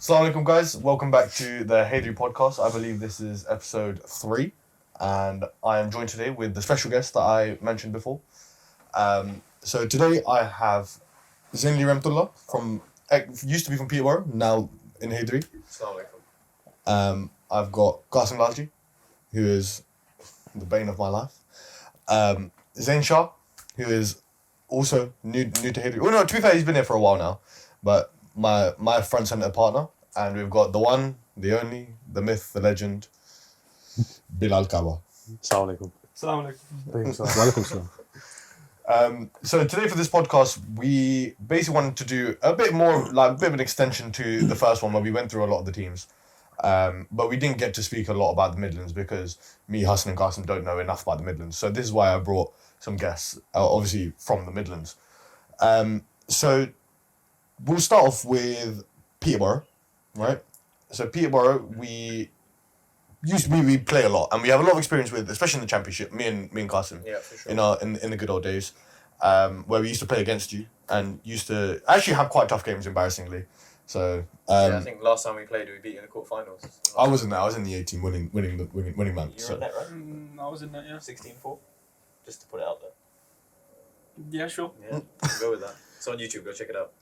Assalamu alaikum guys, welcome back to the Hey3 podcast. I believe this is episode 3 and I am joined today with the special guest that I mentioned before. So today I have Zainli Remtullah from, used to be from Peterborough, now in Hey3. Assalamu alaikum. I've got Qasim Laji, who is the bane of my life. Zain Shah, who is also new to Hey3. Well, no, to be fair, he's been here for a while now, but my front centre partner, and we've got the one, the only, the myth, the legend, Bilal Kawa. Assalamu alaikum. Assalamu alaikum. Walaikum salam. So today for this podcast, we basically wanted to do a bit more, like a bit of an extension to the first one where we went through a lot of the teams. But we didn't get to speak a lot about the Midlands because me, Hassan and Qasim don't know enough about the Midlands. So this is why I brought some guests, obviously from the Midlands. So we'll start off with Peterborough, right? So Peterborough, we play a lot, and we have a lot of experience with, especially in the Championship. Me and Qasim, Yeah, for sure. in the good old days, where we used to play against you and used to actually have quite tough games, embarrassingly. So I think last time we played, we beat you in the quarterfinals. I wasn't there. I was in the 18 winning MAMT. You were in that, right? I was in that, yeah. 16-4. Just to put it out there. Yeah, sure. Yeah, go with that. It's on YouTube. Go check it out.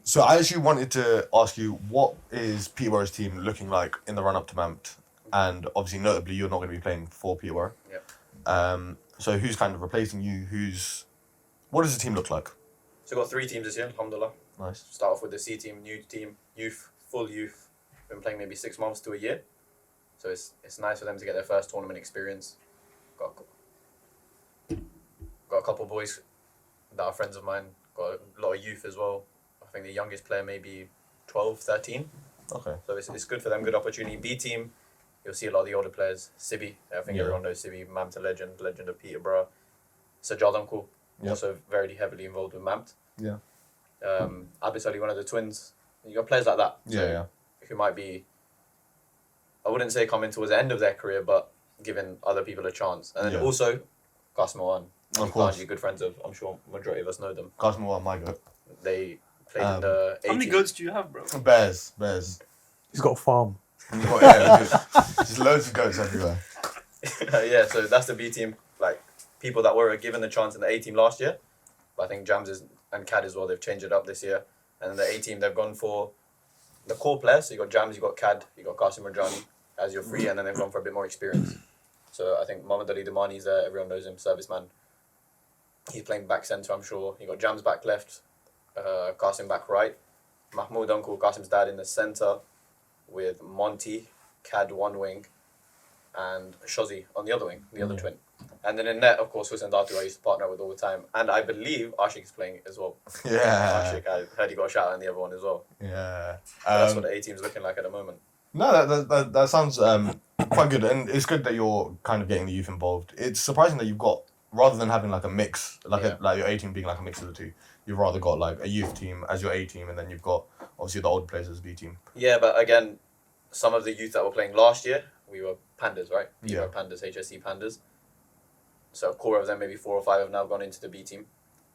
So I actually wanted to ask you, what is Peterborough's team looking like in the run-up to MAMT? And obviously, notably, you're not going to be playing for Peterborough. Yeah. So who's kind of replacing you? What does the team look like? So we've got 3 teams this year, alhamdulillah. Nice. Start off with the C team, new team, youth, full youth. Been playing maybe 6 months to a year. So it's nice for them to get their first tournament experience. Got a couple of boys that are friends of mine. Got a lot of youth as well. I think the youngest player may be 12, 13. Okay. So it's good for them, good opportunity. B team, you'll see a lot of the older players. Sibi, I think Yeah. everyone knows Sibi, MAMT legend of Peterborough. Sajjad Uncle, Yep. also very heavily involved with MAMT. Yeah. Abis Ali, one of the twins. You got players like that. Yeah. Who might be, I wouldn't say coming towards the end of their career, but giving other people a chance. And then Yeah. also, Qasim Awan. Of course. You're good friends of, I'm sure majority of us know them. Qasim Awan, my goat. They played in the How many 18. goats do you have, bro? Bears. He's got a farm. Yeah, just loads of goats everywhere. Yeah, so that's the B team. Like, people that were given the chance in the A team last year. But I think Jams and Cad as well, they've changed it up this year. And in the A team, they've gone for the core players. So you got Jams, you got Cad, you got Qasim Rajani as your free, and then they've gone for a bit more experience. So I think Mohamed Ali Damani's there, everyone knows him, serviceman. He's playing back centre, I'm sure. You got Jams back left, Qasim back right, Mahmoud Uncle, Qasim's dad in the centre, with Monty, Cad one wing, and Shozi on the other wing, the other twin. And then in net, of course, Hussein Datu, I used to partner with all the time. And I believe Ashik is playing as well. Yeah. Ashik, I heard he got a shout out in the other one as well. Yeah. That's what the A team's looking like at the moment. No, that sounds quite good, and it's good that you're kind of getting the youth involved. It's surprising that you've got, rather than having like a mix, like your A team being like a mix of the two, you've rather got like a youth team as your A team, and then you've got obviously the older players as B team. Yeah, but again, some of the youth that were playing last year, we were Pandas, right? We Yeah. were Pandas, HSC Pandas. So a core of them, maybe 4 or 5 have now gone into the B team.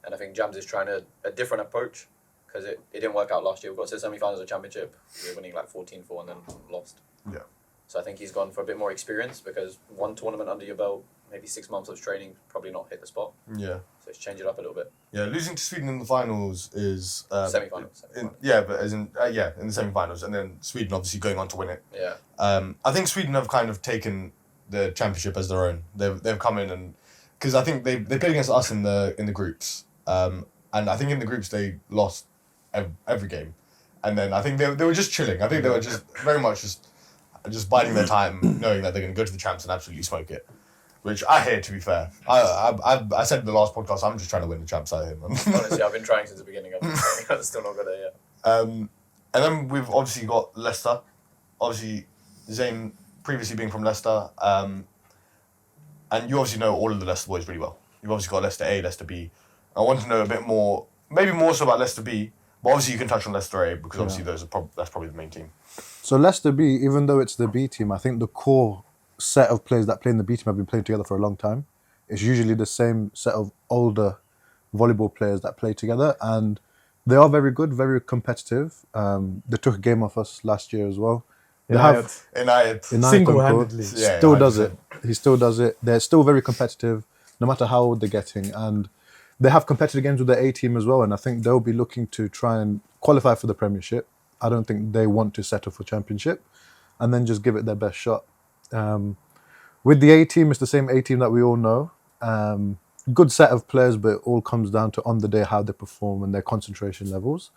And I think Jams is trying a different approach because it didn't work out last year. We got to the semi-finals of the championship. We were winning like 14-4 and then lost. Yeah. So I think he's gone for a bit more experience because one tournament under your belt, maybe 6 months of training, probably not hit the spot. Yeah. So it's changed it up a little bit. Yeah, losing to Sweden in the finals is Semi-finals. in the semi-finals, and then Sweden obviously going on to win it. Yeah. I think Sweden have kind of taken the championship as their own. They've come in, and because I think they played against us in the groups, and I think in the groups they lost every game, and then I think they were just chilling. I think they were just very much just biding their time, knowing that they're going to go to the champs and absolutely smoke it. Which I hate, to be fair. I said in the last podcast, I'm just trying to win the champs out of him. Honestly, I've been trying since the beginning. I'm still not good at it yet. And then we've obviously got Leicester. Obviously, Zayn previously being from Leicester. And you obviously know all of the Leicester boys really well. You've obviously got Leicester A, Leicester B. I want to know a bit more, maybe more so about Leicester B, but obviously you can touch on Leicester A because obviously that's probably the main team. So Leicester B, even though it's the B team, I think the core set of players that play in the B team have been playing together for a long time. It's usually the same set of older volleyball players that play together, and They are very good, very competitive. They took a game off us last year as well. They have Inayat. Inayat Single-handedly. Yeah, still does 100%. it. He still does it. They're still very competitive, no matter how old they're getting. And they have competitive games with their A team as well. And I think they'll be looking to try and qualify for the Premiership. I don't think they want to settle for Championship and then just give it their best shot. With the A team, it's the same A team that we all know. Good set of players, but it all comes down to on the day how they perform and their concentration levels.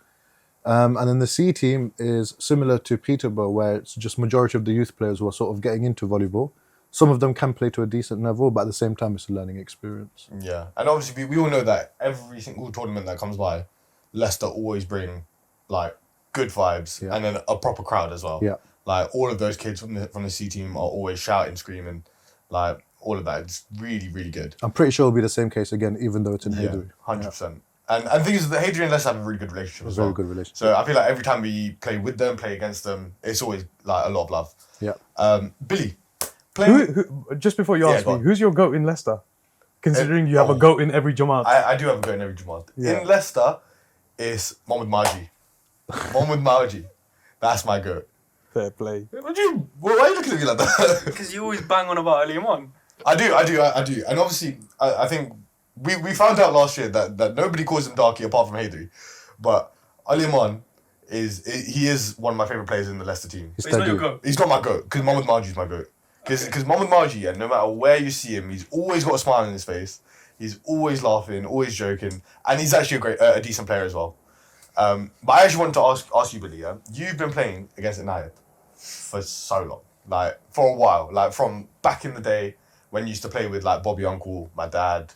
And then the C team is similar to Peterborough, where it's just majority of the youth players who are sort of getting into volleyball. Some of them can play to a decent level, but at the same time, it's a learning experience. Yeah, and obviously we all know that every single tournament that comes by, Leicester always bring like good vibes and then a proper crowd as well. Yeah. Like all of those kids from the C team are always shouting, screaming, like all of that. It's really, really good. I'm pretty sure it'll be the same case again, even though it's in Hadri. 100%. And the thing is, the Hadrian and Leicester have a really good relationship as well. Very good relationship. So I feel like every time we play with them, play against them, it's always like a lot of love. Yeah. Billy, playing. Just before you ask go me, on. who's your GOAT in Leicester? Considering you have a GOAT in every Jamaat. I do have a go in every Jamaat. Yeah. In Leicester, it's Mohamed Marji. Mohamed Marji. That's my goat. Fair play. Why are you looking at me like that? Because you always bang on about Ali Iman. I do. And obviously, I think we found out last year that nobody calls him Darky apart from Hadri. But Ali Iman is one of my favourite players in the Leicester team. He's not your GOAT. He's not my goat, because Mohamed Marji is my goat. Because Mohamed Marji, no matter where you see him, he's always got a smile on his face. He's always laughing, always joking. And he's actually a decent player as well. But I actually wanted to ask you, Billy, you've been playing against Inayat for so long, like for a while, like from back in the day when you used to play with like Bobby Uncle, my dad,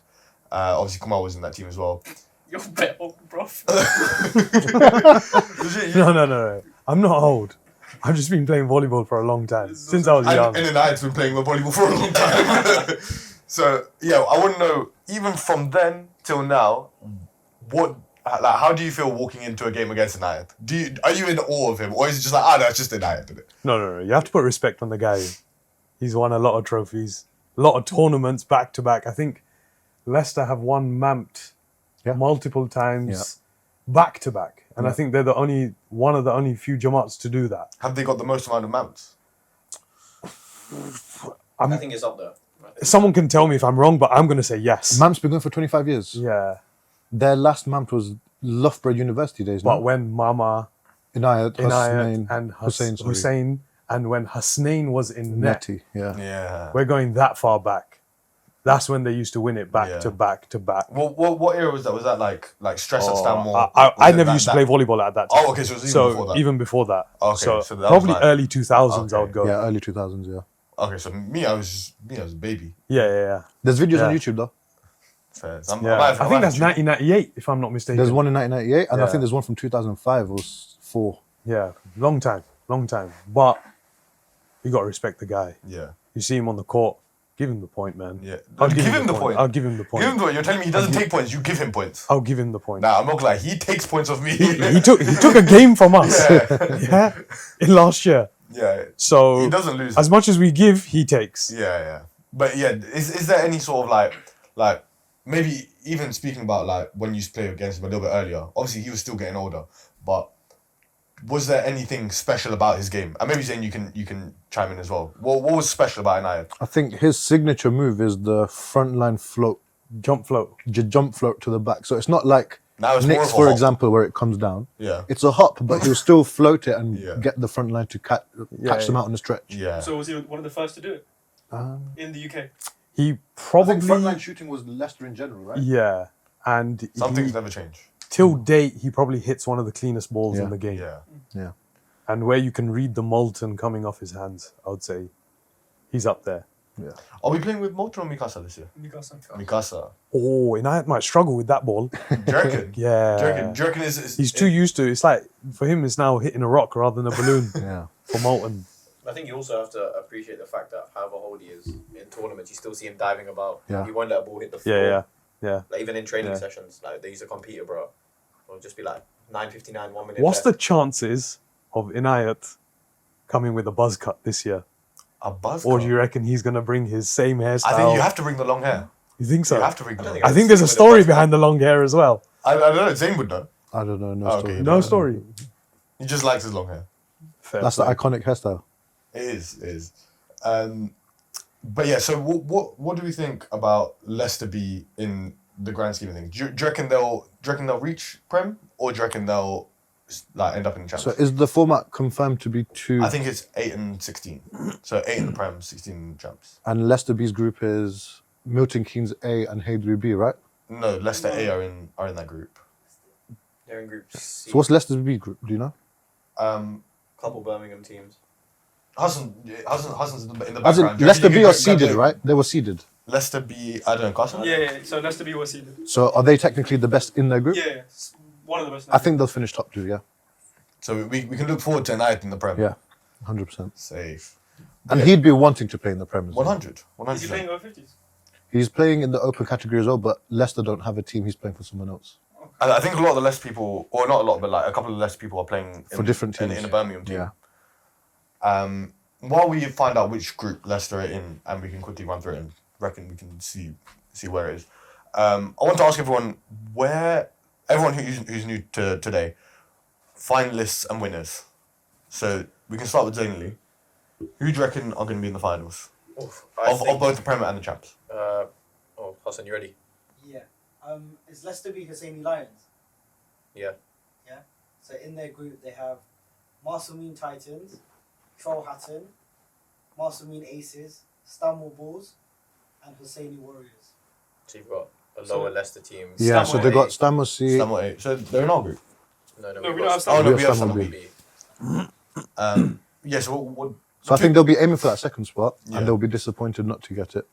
obviously Kamal was in that team as well. You're better, bro. No. I'm not old. I've just been playing volleyball for a long time. Since I was young. And Inayat's been playing with volleyball for a long time. So yeah, I want to know, even from then till now, how do you feel walking into a game against Inayat? Are you in awe of him, or is it just like, no, it's just Inayat, isn't it? No. You have to put respect on the guy. He's won a lot of trophies, a lot of tournaments back to back. I think Leicester have won MAMT multiple times back to back, and I think they're one of the only few Jamaats to do that. Have they got the most amount of mounts? I think it's up there. Someone can tell me if I'm wrong, but I'm going to say yes. MAMT's been going for 25 years. Yeah. Their last MAMT was Loughborough University days. But no? when Mama, Inayat, Inayat and Hussein, Hussein, and when Hasnain was in net, Netty, yeah. Yeah. we're going that far back. That's when they used to win it back to back to back. Well, what era was that? Was that like Stress at Stanmore? I never used to play volleyball at that time. Oh, okay, so it was even before that. Even before that. Okay, so so that was probably like- early 2000s I would go. Yeah, early 2000s, yeah. Okay, so I was a baby. Yeah. There's videos Yeah. on YouTube, though. Fair. I think that's 1998, if I'm not mistaken. There's one in 1998, and I Yeah. think there's one from 2005 or 4. Yeah, long time. But you got to respect the guy. Yeah. You see him on the court, give him the point, man. Yeah. I'll Give him the point. I'll give him the point. Give him the point. You're telling me he doesn't take points. You give him points. I'll give him the point. Nah, I'm not gonna lie. He takes points off me. He took a game from us. Yeah. In last year. Yeah. So He doesn't lose. as much as we give, he takes. Yeah. But yeah, is there any sort of like maybe even speaking about like when you used to play against him a little bit earlier? Obviously, he was still getting older, but was there anything special about his game? And maybe Zayn, you can chime in as well. What was special about Inayat? I think his signature move is the front line float, Jump float. jump float to the back. So it's not like Now it's more Nick's, of a for hop. example, where it comes down. Yeah. It's a hop, but he'll still float it and Yeah. get the front line to catch them out on the stretch. Yeah. So was he one of the first to do it in the UK? He probably shooting was Leicester in general, right? yeah, and Some he, things never change. till date he probably hits one of the cleanest balls Yeah. in the game. Yeah. Yeah. And where you can read the molten coming off his hands, I would say he's up there. Are we playing with Molten or Mikasa this year? Newcastle. Mikasa. Oh, Inayat might struggle with that ball. Do you reckon? Yeah. Do you reckon is He's too used to it. It's like for him it's now hitting a rock rather than a balloon Yeah. for Molten. I think you also have to appreciate the fact that however old he is in tournaments, you still see him diving about. Yeah. He won't let a ball hit the floor. Yeah. Like even in training Yeah. sessions, like they used to come Peterborough, it'll just be like 9:59, 1 minute. What's the left. chances of Inayat coming with a buzz cut this year? a buzz? Or do you reckon he's going to bring his same hairstyle? I think you have to bring the long hair. You think so? You have to bring the long think hair. I think there's a story behind the long hair as well. I don't know. Zayn would know. I don't know. No Oh, story. okay. No story. He just likes his long hair. Fair That's the play. iconic hairstyle. It is. But yeah, so what do we think about Leicester be in the grand scheme of things? Do you reckon they'll reach Prem, or do you reckon they'll like end up in the So Champions? is the format confirmed to be 2? I think it's 8 and 16. So 8 in the Prem, 16 in the Champs. And Leicester B's group is Milton Keynes A and Haydrey B, right? No, Leicester A are in that group. They're in Group C. So what's Leicester's B group? Do you know? Couple Birmingham teams. Hassan's in the As in background. Do you Leicester reckon B you are could seeded, graduate? right? They were seeded. Leicester B, I don't know, Carson? Yeah. So Leicester B was seeded. So are they technically the best in their group? Yeah. It's one of the best. I think they'll finish top 2. Yeah. So we can look forward to Inayat in the Prem. Yeah. 100%. Safe. And Yeah. he'd be wanting to play in the Premier League. 100. Is he playing 100%. over 50s? He's playing in the open category as well, but Leicester don't have a team. He's playing for someone else. I think a lot of the less people, or not a lot, but like a couple of less people are playing For different teams. in the Birmingham team. Yeah. While we find out which group Leicester are in, and we can quickly run through it and reckon we can see where it is. I want to ask everyone who's new to today, finalists and winners. So we can start with Zainali. Who do you reckon are going to be in the finals of both the Premier and the Champs? Hassan, you ready? Yeah. Is Leicester B Husseini Lions? Yeah. Yeah. So in their group they have Marcelmine Titans, Troll Hatton, Marcelmine Aces, Stanmore Bulls, and Husseini Warriors. So you've got a lower Leicester team. Yeah, so they got Stammer C. Stammer A. So they're in our group. No, No, we don't have Oh Stanmore. no, We we have have Stammer Stammer B. B. Yeah. So what? So I think they'll be aiming for that second spot, Yeah. and they'll be disappointed not to get it.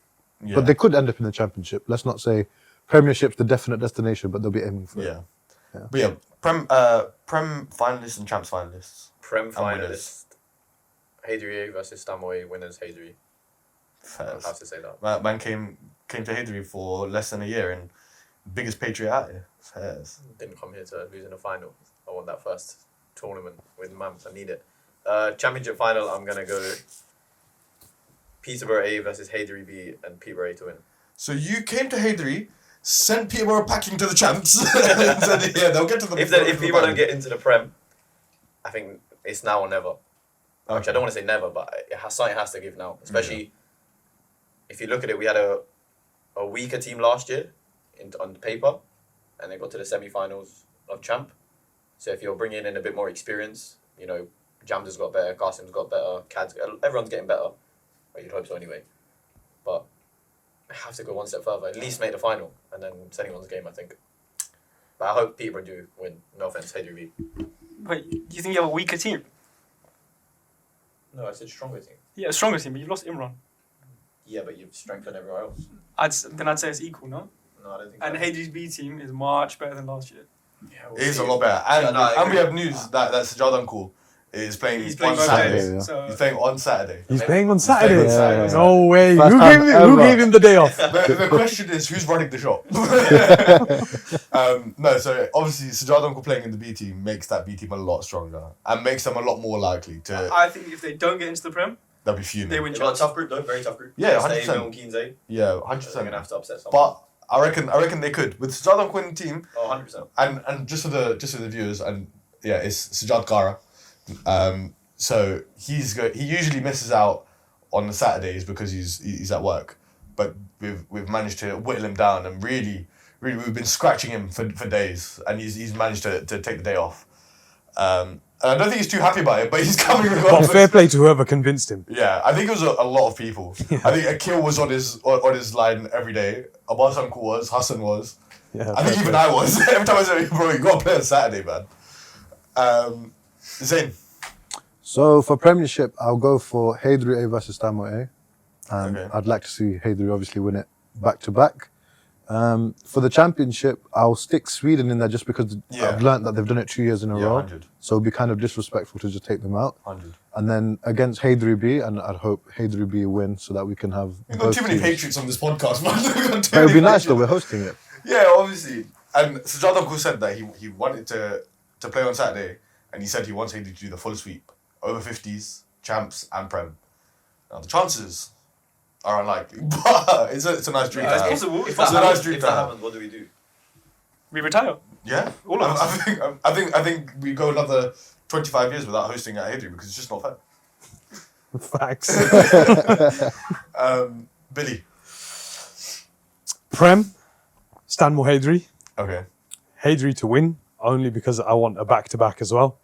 Yeah. But they could end up in the Championship. Let's not say Premiership's the definite destination, but they'll be aiming for it. Yeah. Yeah. But yeah, Prem finalists and Champs finalists. Prem winners. finalists. Haydrey versus Stanmore, winners Haydrey. I Fairs. have to say that. Man came to Haydrey for less than a year and biggest patriot out here. Fairs. Didn't come here to lose in a final. I want that first tournament with MAMT. I need it. Championship final, I'm going to go Peterborough A versus Haydrey B and Peterborough A to win. So you came to Haydrey, sent Peterborough packing to the Champs, and said, yeah, they'll get to the. If people don't get into the Prem, I think it's now or never. Actually, I don't want to say never, but something has to give now. Especially if you look at it, we had a weaker team last year on paper, and they got to the semi-finals of Champ. So if you're bringing in a bit more experience, you know, Jam's got better, Qasim's got better, everyone's getting better. Well, you'd hope so anyway. But I have to go one step further, at least make the final, and then it's anyone's game, I think. But I hope Peterborough do win. No offense, Haydrey B. Wait, you think you have a weaker team? No, I said stronger team. Yeah, a stronger team, but you've lost Imran. Yeah, but you've strengthened everywhere else. Then I'd say it's equal, no? No, I don't think And so. Haydrey's B team is much better than last year. Yeah, It is a lot better, and Yeah, no, I and we agree. have news that Sajjad Uncle is playing He's playing on both Saturday. days. Yeah. So He's playing on Saturday. He's playing on He's playing Saturday. on Saturday. Yeah. No way. First Who time ever. gave him the day off? The question is, who's running the shop? No, so obviously Sajjad Uncle playing in the B team makes that B team a lot stronger and makes them a lot more likely to. I think if they don't get into the Prem, They'll be fuming. they win They've got a Champs. tough group though, very tough group. Yeah, Leicester A, 100%. Milton Keynes A. Yeah, They're gonna 100%. have to upset someone. But I reckon they could with Sajjad Uncle in the team, Oh, 100%. and just for the viewers, and yeah, it's Sajjad Kara. So he usually misses out on the Saturdays because he's at work, but we've managed to whittle him down and really we've been scratching him for days, and he's managed to take the day off. And I don't think he's too happy about it, but he's coming But regardless. fair play to whoever convinced him. Yeah, I think it was a lot of people. I think Akil was on his line every day. Abbas Uncle was, Hassan was. Yeah, I think fair even play. I was. Every time I said, bro, you got to play on Saturday, man. Zain. So for Premiership, I'll go for Haydrey A versus Stanmore A. Okay. I'd like to see Haydrey obviously win it back to back. For the Championship, I'll stick Sweden in there just because Yeah. I've learnt that they've done it 2 years in a Yeah, row. 100. So it'd be kind of disrespectful to just take them out. 100. And then against Haydrey B, and I'd hope Haydrey B win so that we can have We've got both too many teams. Patriots on this podcast, man. We've got too But it'd be many nice though, Patriots. we're hosting it. Yeah, obviously. And Sajjad Uncle said that he wanted to play on Saturday, and he said he wants Haydrey to do the full sweep. Over 50s, Champs, and Prem. Now, the chances are unlikely, but it's a nice dream to It's have. possible. If It's a nice that happens, dream if to that have. happens, what do we do? We retire. Yeah, All of us. I think we go another 25 years without hosting at Hadrian because it's just not fair. Facts. Billy. Prem, Stanmore Hadri. Okay. Hadri to win, only because I want a back-to-back as well.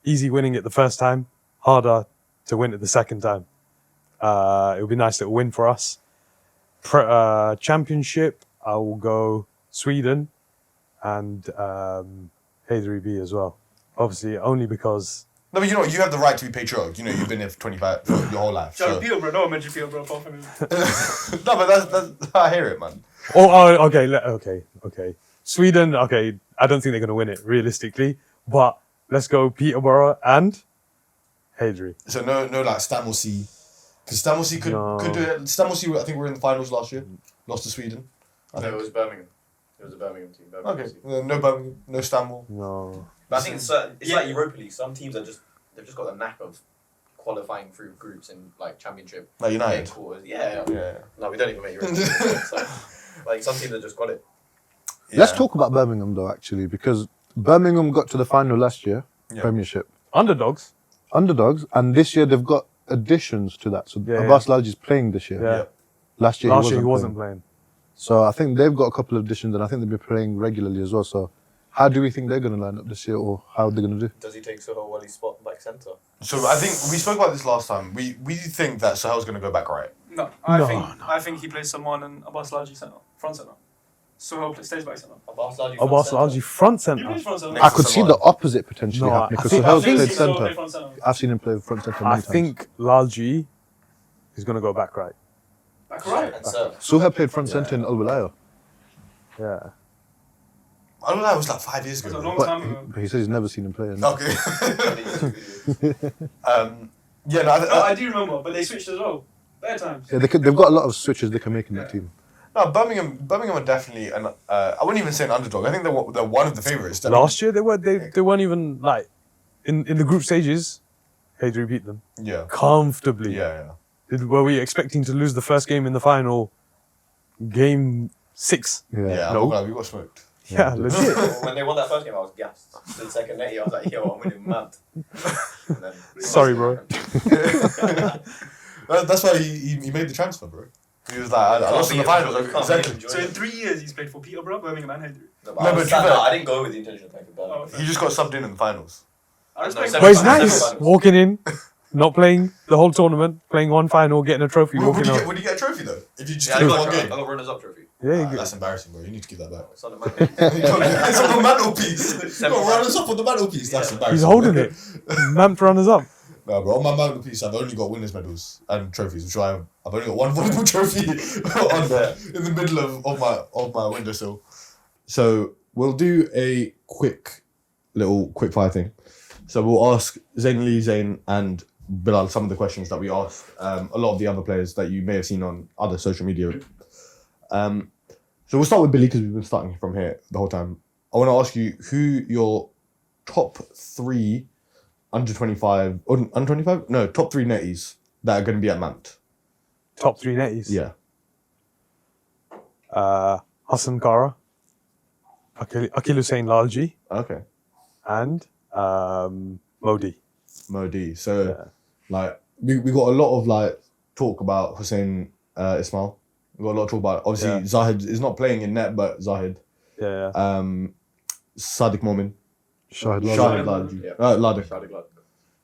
Easy winning it the first time, harder to win it the second time. It would be a nice little win for us. Championship, I will go Sweden and Hadri B as well. Obviously, only because... No, but you know what? You have the right to be patriotic. You know, you've been here for 25 for your whole life. Shout So. out Peterborough. No one mentioned Peterborough apart from him. No, but that's I hear it, man. Okay. Sweden, okay, I don't think they're going to win it, realistically. But let's go Peterborough and Hadri. So no, like Stanmore C, because Stanmore C could do it. Stanmore C, I think we were in the finals last year, lost to Sweden. I No, think. it was Birmingham. It was a Birmingham team. Birmingham Okay, FC. no Birmingham, no Stanmore. No. But I think it's like Europa League. Some teams they've just got the knack of qualifying through groups in like championship. Like United. Quarters. Yeah. Yeah. No, we don't even make Europa League. So, like some teams have just got it. Let's Yeah. talk about Birmingham though, actually, because Birmingham got to the final last year, Yeah. Premiership. Underdogs. Underdogs, and this year they've got additions to that. So Yeah, Abbas Lalji is playing this year. Yeah. Yeah. Last year Last year he he wasn't wasn't playing. playing. So I think they've got a couple of additions, and I think they'll be playing regularly as well. So how do we think they're going to line up this year, or how they're going to do? Does he take Sohail Wali's spot back centre? So I think we spoke about this last time. We think that Sahel's going to go back right. No, No, I think he plays Salman and Abbas Laji centre, front centre. So he stays back centre. Abbas Laji. Abbas Lalji front He centre. plays front centre. I could see the opposite potentially No, happening I because think- Sahel's I think played he's gonna play centre. front centre. I've seen him play front centre I many times. think Lalji is going to go back right. Back right. And serve. Suhail played front centre in Al Walaya, Yeah. I don't know. It was like 5 years That's a ago. long but time ago. he said he's never seen him play. And Okay. Yeah, no, No, I do remember, but they switched as well. Better times. yeah, they've got a lot of switches they can make in that team. no, Birmingham are definitely an. I wouldn't even say an underdog. I think they're one of the favourites. Last year they weren't even like in the group stages. Hadri beat them Yeah. comfortably. Yeah. Were we expecting to lose the first game in the final? Game 6. Yeah. I'm No. not gonna lie, we got smoked. Yeah, legit. When they won that first game, I was gassed. To the second net, I was like, yo, I'm winning MAMT. And then- Sorry, bro. That's why he made the transfer, bro. He was like, I lost in the finals. Exactly. So in 3 years, he's played for Peterborough, Birmingham, and Hadri. No, No, but I didn't go with the intention of playing for Birmingham. Oh, He just got subbed in the finals. I respect No, But it's Semi-finals, nice semi-finals. walking in, not playing the whole tournament, playing one final, getting a trophy, Would walking you out. get a trophy though? If you just Yeah, I did got, one I game. got runners-up trophy. Yeah, you That's embarrassing, bro. You need to give that back. It's on the man. It's on the mantelpiece. You got Semi-finals. runners up on the mantelpiece. That's Yeah. embarrassing. he's holding it. MAMT runners up. No, bro. On my mantelpiece, I've only got winners' medals and trophies, which I've only got one volleyball trophy on there in the middle of my windowsill. So we'll do a quick fire thing. So we'll ask Zayn Ali, Zayn, and Bilal some of the questions that we asked a lot of the other players that you may have seen on other social media. So we'll start with Billy because we've been starting from here the whole time. I want to ask you who your top 3 under 25 or under 25? No, top 3 netties that are going to be at MAMT. Top 3 netties. Yeah. Hassan Kara, Akil Hussein Lalji, Okay. and Modi. Modi. So Yeah. like we got a lot of like talk about Hussein Ismail. We got a lot of talk about obviously Yeah. Zahid is not playing in net, but Zahid. Yeah. Sadiq Momin. Shahid Shahid Lalji. Ladji. Yeah. Ladji. Shadi Glad.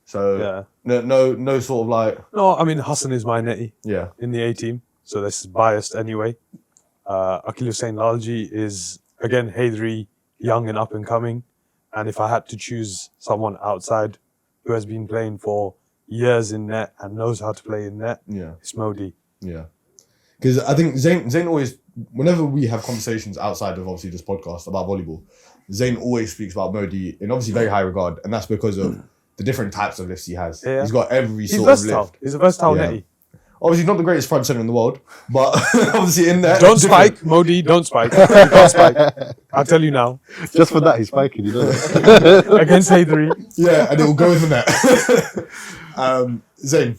So Yeah. no sort of like No, I mean, Hassan is my netty yeah. in the A team, so this is biased anyway. Akil Hussein Lalji is, again, Hadri, young and up and coming. And if I had to choose someone outside who has been playing for years in net and knows how to play in net, Yeah. it's Modi. Yeah. Because I think Zayn always, whenever we have conversations outside of obviously this podcast about volleyball, Zayn always speaks about Modi in obviously very high regard, and that's because of the different types of lifts he has. Yeah. He's got every He's sort versatile. of lift. He's a versatile Yeah. netty. Obviously not the greatest front center in the world, but obviously in there. Don't spike, Modi, don't spike. Don't spike. I'll tell you now. Just for that, he's spiking, you know that. Against Hadri. Yeah, and it will go in the net. Zayn.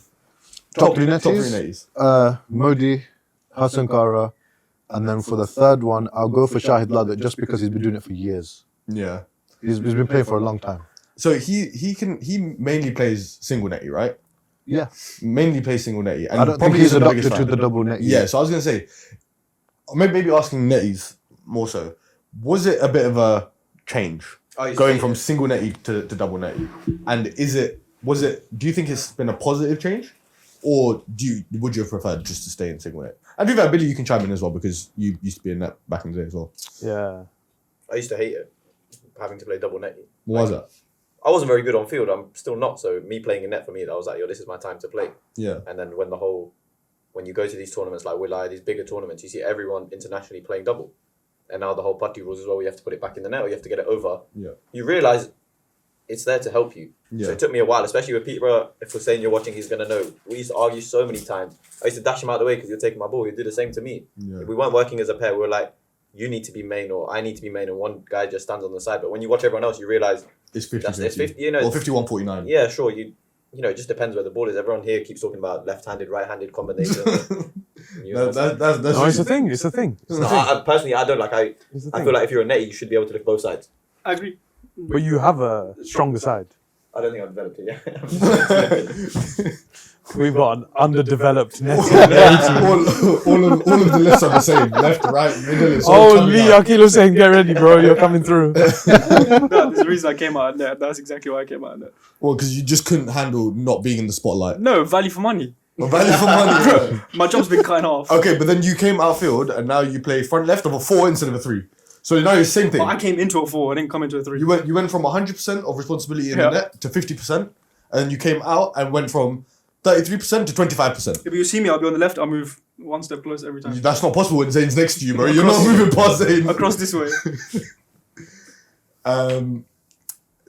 Top 3 Top 3 netties? netties. Modi, Hassan Kara, and then for the third one, I'll go for Shahid Ladji just because he's been doing it for years. Yeah. He's been playing for a long time. So he mainly plays single netty, right? Yeah. Mainly plays single netty. And I don't think probably he's isn't the biggest adopted to fan. the double net. Yeah, so I was going to say, maybe asking netties more so, was it a bit of a change going from single netty to double netty? And do you think it's been a positive change? Or would you have preferred just to stay in single net? And to be fair, Billy, you can chime in as well because you used to be in net back in the day as well. Yeah. I used to hate it, having to play double netty. What was that? I wasn't very good on field. I'm still not. So me playing in net, for me, I was like, yo, this is my time to play. Yeah. And then when you go to these tournaments like Will I, these bigger tournaments, you see everyone internationally playing double. And now the whole putty rules as well, you have to put it back in the net or you have to get it over. Yeah. You realise it's there to help you. Yeah. So it took me a while, especially with Peterborough. If we're saying you're watching, he's going to know. We used to argue so many times. I used to dash him out of the way because you're taking my ball. He'd do the same to me. Yeah. If we weren't working as a pair, we were like, you need to be main or I need to be main and one guy just stands on the side. But when you watch everyone else, you realise It's 50-50. it's 50, you know. Or 51-49. Yeah, sure. You know, it just depends where the ball is. Everyone here keeps talking about left-handed, right-handed combination. That's No, it's a thing. It's a thing. It's a No, thing. personally, I don't like. It's a I thing. feel like if you're a netty, you should be able to lift both sides. I agree. But you have a stronger side. I don't think I've developed it yet. We've got an underdeveloped net. all of the lists are the same. Left, right, middle. It's all Oh, coming Lee out. Akilo saying, get ready, bro. You're coming through. There's the reason I came out of net. That's exactly why I came out of net. Well, because you just couldn't handle not being in the spotlight. No, value for money. Well, value for money. Right? My job's been cut in half. Okay, but then you came outfield and now you play front left of a 4 instead of a 3. So now it's the same thing. But I came into a 4. I didn't come into a 3. You went from 100% of responsibility in Yeah. the net to 50%, and then you came out and went from 33% to 25%. If you see me, I'll be on the left. I'll move one step closer every time. That's not possible when Zane's next to you, bro. You're not moving past Zane. Across this way.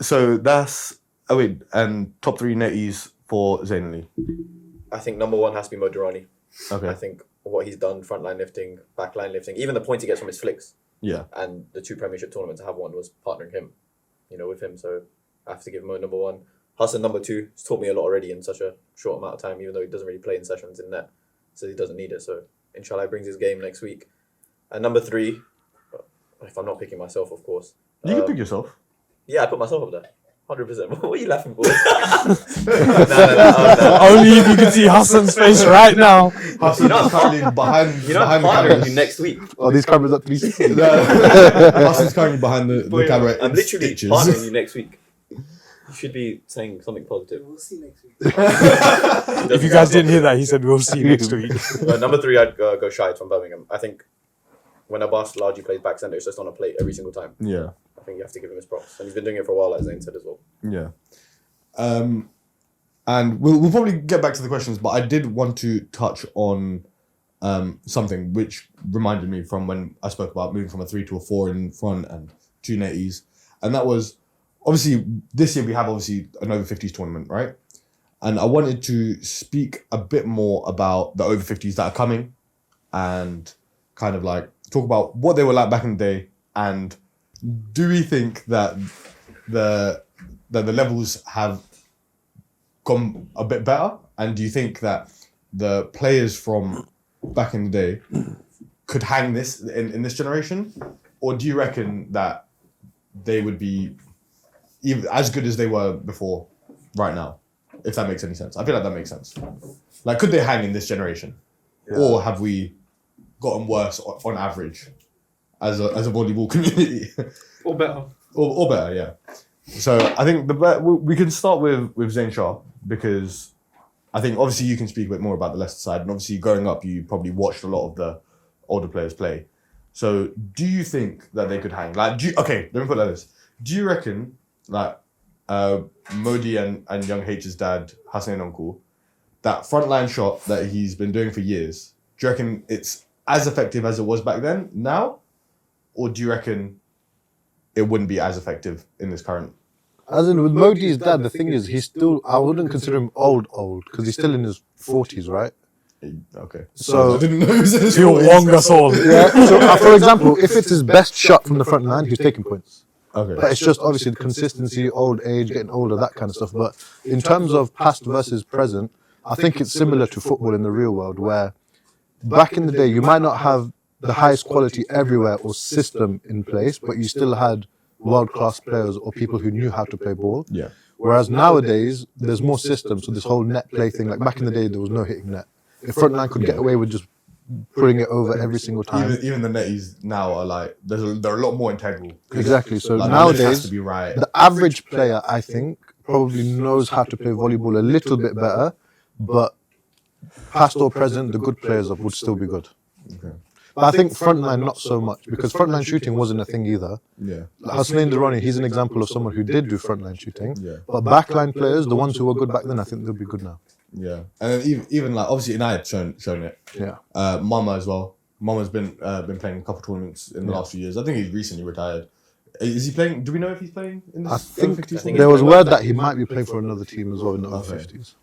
So that's and top 3 netties for Zane and Lee. I think number one has to be Modirani. Okay. I think what he's done, frontline lifting, backline lifting, even the points he gets from his flicks, Yeah. and the 2 Premiership tournaments I have won was partnering him, with him. So I have to give Mo number one. Hassan number 2. He's taught me a lot already in such a short amount of time, even though he doesn't really play in sessions in net, so he doesn't need it. So inshallah, he brings his game next week. And number 3, if I'm not picking myself, of course. You can pick yourself. Yeah, I put myself up there. 100%. What are you laughing for? Only if you can see Hassan's face right now. Hassan's currently behind You know, I'm the partnering cameras. you next week. Oh, these cameras up 360. Hassan's currently behind the camera. I'm in literally stitches. partnering you next week. You should be saying something positive. We'll see next week. If you guys didn't hear that, he said, we'll see you next week. Number 3, I'd go Shahid from Birmingham. I think when Abbas largely plays back centre, it's just on a plate every single time. Yeah. I think you have to give him his props. And he's been doing it for a while, as Zane said as well. Yeah. And we'll probably get back to the questions, but I did want to touch on something which reminded me from when I spoke about moving from a 3 to a 4 in front and 2 netties. And that was, obviously, this year we have obviously an over 50s tournament, right? And I wanted to speak a bit more about the over 50s that are coming and kind of like talk about what they were like back in the day, and do we think that the levels have gone a bit better, and do you think that the players from back in the day could hang this in this generation, or do you reckon that they would be even as good as they were before right now, if that makes any sense? I feel like that makes sense. Like, could they hang in this generation, or have we gotten worse on average as a volleyball community? Or better. Or better, yeah. So I think we can start with Zain Shah, because I think obviously you can speak a bit more about the Leicester side, and obviously growing up you probably watched a lot of the older players play. So do you think that they could hang? Like, okay, let me put it like this. Do you reckon like Modi and young H's dad, Hassan and Uncle, that frontline shot that he's been doing for years, do you reckon it's as effective as it was back then now? Or do you reckon it wouldn't be as effective in this current? As in, with Modi's dad, the thing is, he's still, I wouldn't consider him old, because he's still in his 40s, right? Okay. So, I didn't know he was in his He'll 40s. wong us all. yeah. So, for example, if it's his best shot from the front line, he's taking points. Okay. But it's just obviously the consistency, old age, getting older, that kind of stuff. But in terms of past versus present, I think it's similar to football in the real world, where back in the day, you might not have the highest quality everywhere or system in place, but you still had world-class players or people who knew how to play ball. Yeah. Whereas nowadays, there's more systems. So this whole net play thing, like back in the day, there was no hitting net. The front line could get away with just putting it over every single time. Even the netties now are like they're a lot more integral. Exactly. So Like, it has nowadays, to be right. the average player, I think, probably knows how to play volleyball a little bit better, but past or present, the good players would still be good. Okay. But I think frontline not so much, because frontline shooting wasn't a thing either. Yeah. Hasnain Durrani, he's an example of someone who did do frontline shooting. Yeah. But backline players, the ones who were good back then, I think they'll be good now. Yeah. And then even like obviously Inayat shown it. Yeah. Mama as well. Mama's been playing a couple tournaments in the last few years. I think he's recently retired. Is he playing? Do we know if he's playing in this? I think over 50s? there was word that he might be playing for another team as well in the over 50s.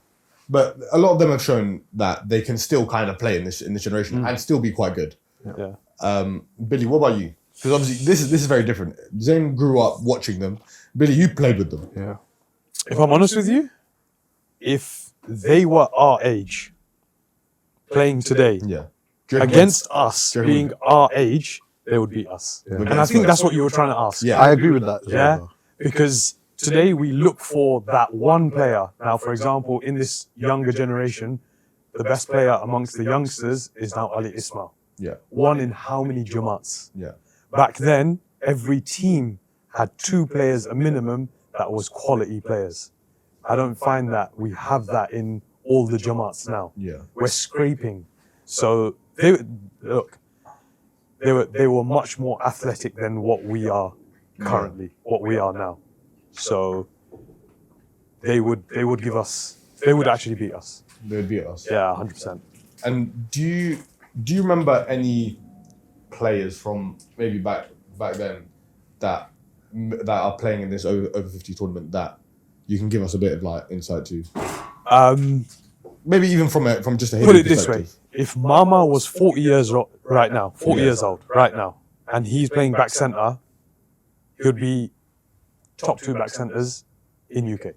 But a lot of them have shown that they can still kind of play in this generation and still be quite good. Yeah. Billy, what about you? Because obviously this is very different. Zayn grew up watching them. Billy, you played with them. Yeah. If I'm honest with you, if they were our age, playing today, Yeah. against us Do you reckon being our age, they would beat us. Yeah. And I think that's what you were trying to ask. Yeah. I agree with that as Yeah, well. because today we look for that one player. Now, for example, in this younger generation, the best player amongst the youngsters is now Ali Ismail. Yeah. One in how many Jamaats? Yeah. Back then, every team had 2 players a minimum that was quality players. I don't find that we have that in all the Jamaats now. Yeah. We're scraping. So they were much more athletic than what we are currently, what we are now. So they would actually beat us. They would beat us. Yeah, 100%. And do you remember any players from maybe back then that are playing in this over 50 tournament that you can give us a bit of like insight to? Maybe even from just a Put Haiti it this way: if Mama was 40 years right now, 40 years old right now, and he's playing back centre, he would be top 2 back centres in UK.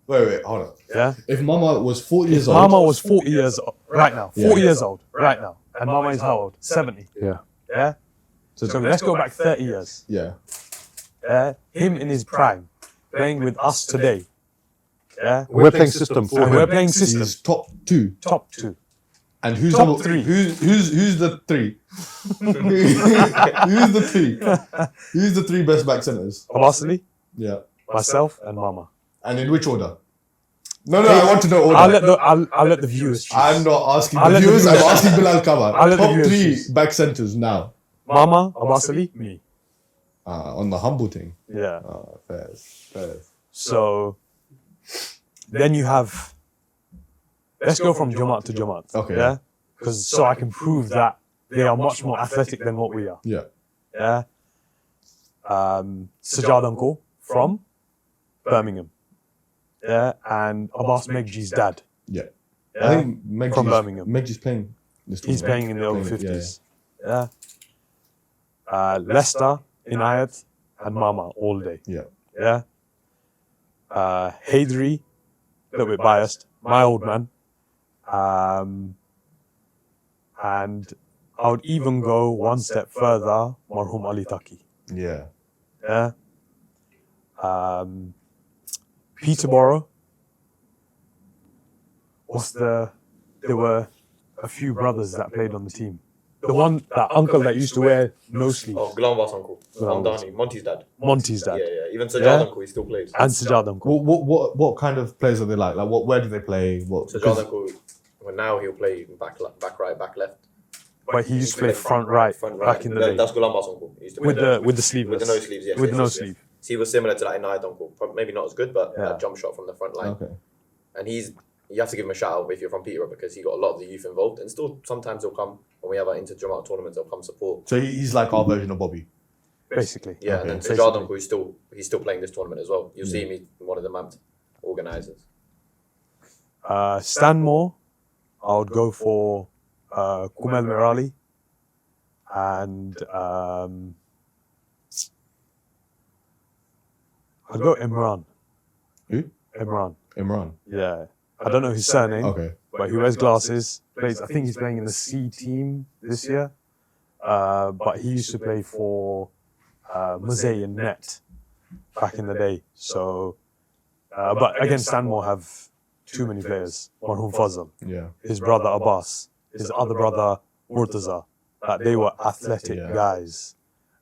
Wait, hold on. Yeah. If Mama was 40 years old, Mama was 40 years right now, 40 Yeah. years old right now, and Mama is how old? 70. Yeah. Yeah. So let's go back 30 years. yeah, Yeah. Him in his prime, playing with us today. Yeah. We're playing system for And we're him. playing system. he's top 2. Top 2. And who's Top number 3. Who's the 3? Who's the 3? Who's the 3 best back centers? Obviously, Yeah. myself and Mama. And in which order? No, I want to know order. I'll let the viewers choose. I'm not asking I'll the let the viewers, I'm viewers- asking Bilal Kamar. I'll let the Top viewers 3 choose. back centers now. Mama, obviously, me. On the humble thing. Yeah. Fair. So then you have. Let's go from Jamaat to Jamaat. Okay. Yeah. Because so I can prove that they are much more athletic than what we are. Yeah. Yeah. Sajjad Uncle from Birmingham. Yeah. And Abbas Megji's dad. Yeah. Yeah. I think Meg's From Birmingham. Meg's playing this He's tournament. playing in the over Playing it, 50s. Yeah. Leicester, Inayat, and Mama all day. Yeah. Yeah. Haydri, a little bit biased, my old man. And I would even go one step further, Marhum Ali Taki. Yeah. Yeah. Peterborough. There were a few brothers that played on the team. That uncle that used to wear no sleeves. Oh, Glanvas uncle. Glanvas. Hamdani, Monty's dad. Monty's dad. Yeah. Even Sajjad Yeah. uncle, he still plays. And Sajjad uncle. What kind of players are they like? Like where do they play? Sajjad uncle, well, now he'll play back right, back left. But he used to play front right back in the day. That's Glanvas uncle. He used to With play the sleeveless. with the no sleeves, yes. With yes, no yes, yes. sleeve. So he was similar to that Inayat uncle. Maybe not as good, but Yeah. that jump shot from the front line. Okay. And you have to give him a shout out if you're from Peterborough because he got a lot of the youth involved. And still, sometimes he'll come when we have our inter-Jamaat tournaments. He'll come support. So he's like our version of Bobby. Basically. Yeah, Okay. and then Sajjad uncle, he's still playing this tournament as well. You'll see me one of the MAMT organisers. Stanmore, I would go for Kumel Merali and I'd go Imran. Who? Imran. Imran. Yeah. I don't know his surname, Okay. but he wears glasses. I think he's playing in the C team this year. But he used to play for Mosey in net back in the day. So, but again, Stanmore have too many players. Marhum Fazl, Yeah. his brother Abbas, his other brother Murtaza. That they were athletic guys.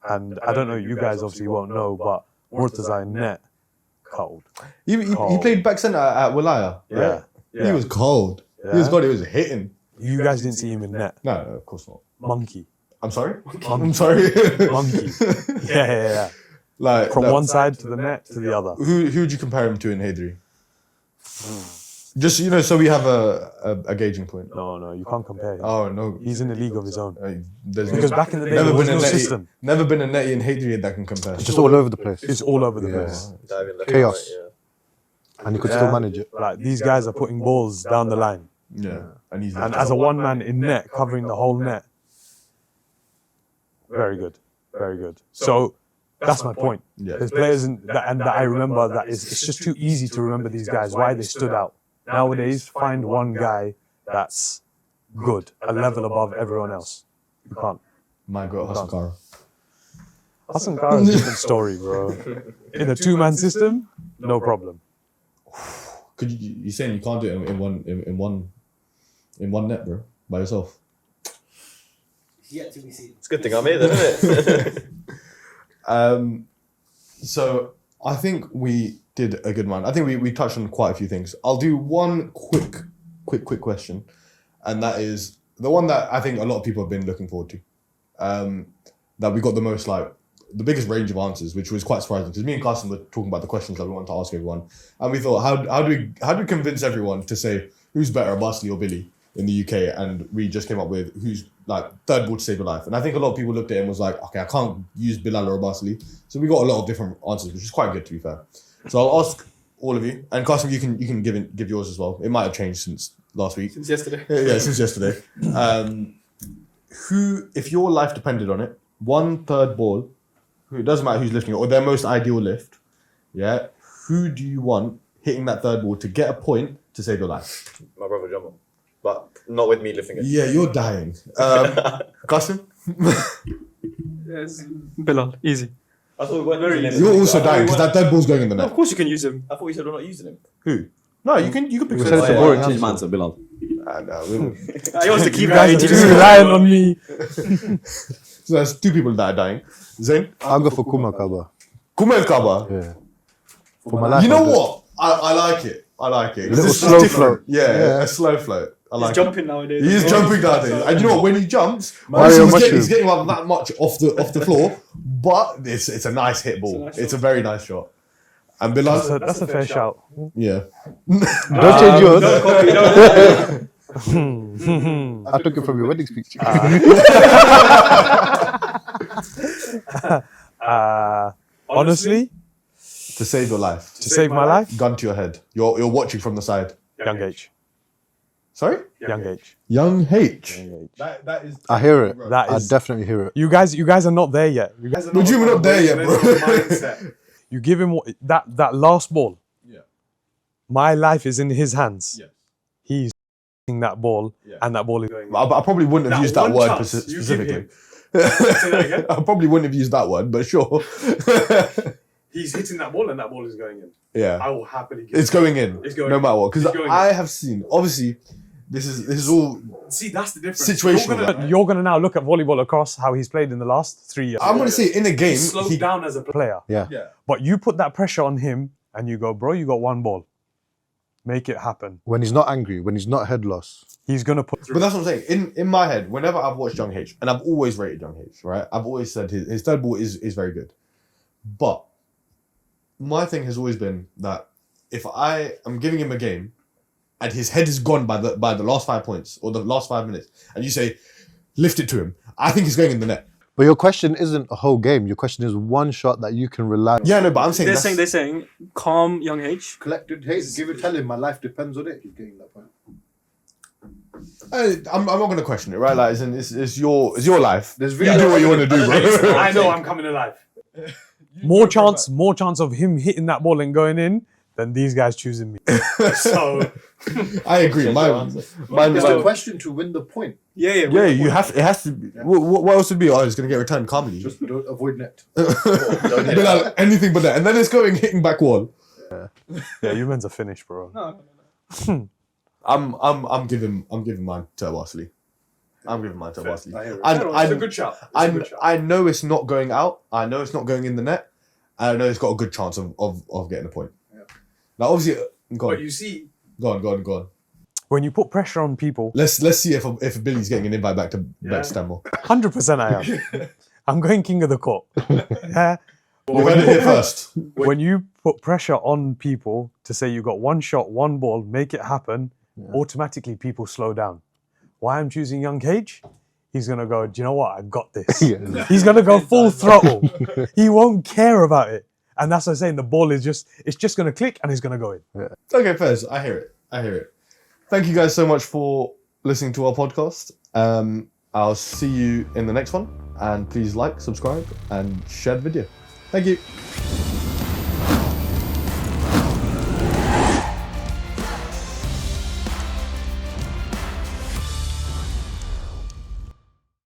And I don't know, you guys obviously won't know, but Murtaza in net, cold. He played back centre at Walaya. Right? Yeah. He was cold. Yeah. He was good. He was hitting. You guys didn't see him in net. No, of course not. Monkey. I'm sorry. I'm sorry. Monkey. Yeah. Like From no, one side to the net to the other. Who would you compare him to in Hadri? Just so we have a gauging point. No, you can't compare him. Oh no. He's in a league of his own. There's Because back in the day, never there was been a no netty, system. never been a netty in Hadri that can compare. It's just all over the place. It's all over the Yeah. place. Diving left, Chaos. right, yeah. And he could still manage it. Like, these guys are putting balls down the line. Yeah, and he's And as a one man in net, covering the whole net. Very good. Very good. So that's my point. Yeah. There's players that I remember that it's just too easy to remember these guys, why they stood out. Nowadays, find one guy that's good, a level above everyone else. You can't. My girl Hassan Kara. Hassan Kara's a different story, bro. In a two-man system, no problem. Could you saying you can't do it in one net, bro, by yourself? It's yet to be seen. It's a good thing I'm here then, isn't it? So I think we did a good one. I think we touched on quite a few things. I'll do one quick question, and that is the one that I think a lot of people have been looking forward to. That we got the biggest range of answers, which was quite surprising because me and Carson were talking about the questions that we wanted to ask everyone, and we thought, how do we convince everyone to say who's better, Barsley or Billy in the UK? And we just came up with who's third ball to save your life. And I think a lot of people looked at it and was like, okay, I can't use Bilal or Barsley. So we got a lot of different answers, which is quite good to be fair. So I'll ask all of you, and Carson, you can give yours as well. It might have changed since last week. Since yesterday. Yeah, since yesterday. Who, if your life depended on it, one third ball, it doesn't matter who's lifting it, or their most ideal lift, yeah, who do you want hitting that third ball to get a point to save your life? My brother Jumbo. But not with me lifting it. Yeah, you're dying. Carson? Yes, Bilal, easy. I thought we weren't Very using easy. him. You're also dying because that third ball's going in the No, net. of course you can use him. I thought we said we're not using him. Who? No, you can pick We said it's a boring Change answer. my answer, Bilal. He wants to keep You guys are it. too reliant on me. So there's two people that are dying. Zain? I'll go for Kuma Kaba. Kumail Kaba. Yeah. For my life. You know I'll do it. what? I like it. I like it. 'Cause Little it's slow different. float. Yeah, a slow float. I like He's it. jumping nowadays. He is jumping nowadays. And you know what? When he jumps, Mario he's Mushroom. getting up that much off the floor, but it's a nice hit ball. It's a nice It's a shot. very nice shot. And Bilal, That's a fair shout. yeah. Don't change yours. No copy, no. I took it from your wedding speech. Honestly, To save your life. to save my life, Gun to your head. You're watching from the side. Young H. Sorry? Young H. Young H. Young H. That is. I hear it. That I is. definitely hear it. You guys are not there yet. You guys are Would you not there yet, bro? You give him that last ball. Yeah. My life is in his hands. Yes. He's that ball, Yeah. and that ball is going. I probably wouldn't have That used that one word chance you give specifically. him. Say that again. I probably wouldn't have used that word, but sure. He's hitting that ball, and that ball is going in. Yeah. I will happily give It's going in. It's going no in. matter what. Because It's going I in. have seen, obviously, this is all. See, that's the difference. Situational. You're gonna now look at volleyball across how he's played in the last 3 years. I'm going to say in a game. He's slowed down as a player. Yeah. Yeah. But you put that pressure on him, and you go, bro, you got one ball. Make it happen. When he's not angry, when he's not head loss. He's gonna put. But that's what I'm saying. In my head, whenever I've watched Young H, and I've always rated Young H, right? I've always said his third ball is very good. But my thing has always been that if I am giving him a game and his head is gone by the last 5 points or the last 5 minutes, and you say, lift it to him, I think he's going in the net. But your question isn't a whole game. Your question is one shot that you can rely on. Yeah, no, but I'm saying They're saying, calm Young H. Collected hate. Tell him my life depends on it. He's getting that point. I'm not going to question it, right? Like, it's your life. There's You do what you want to do, bro. I know I'm coming alive. More chance of him hitting that ball and going in than these guys choosing me. So I agree. Change your answer. It's the question to win the point. Yeah, yeah. Yeah, you have. It has to be. What else would be? Oh, it's gonna get returned calmly. Just don't avoid net. Bilal, anything but that, and then it's going hitting back wall. Yeah, you men's are finished, bro. No. I'm giving mine to Wesley. I'm giving mine to Wesley. I hear it. It's a good shout. I know it's not going out. I know it's not going in the net. I know it's got a good chance of getting a point. Yeah. Now, obviously, go But on. you see, Go on. When you put pressure on people, Let's see if Billy's getting an invite back to Stanmore. 100% I am. I'm going king of the court. Yeah. We heard it here first. When you put pressure on people to say you got one shot, one ball, make it happen, automatically people slow down. Why I'm choosing Young Cage? He's going to go, do you know what? I got this. He's going to go full throttle. He won't care about it. And that's what I'm saying. The ball is it's just going to click and it's going to go in. Okay, Fez, I hear it. Thank you guys so much for listening to our podcast. I'll see you in the next one. And please like, subscribe, and share the video. Thank you.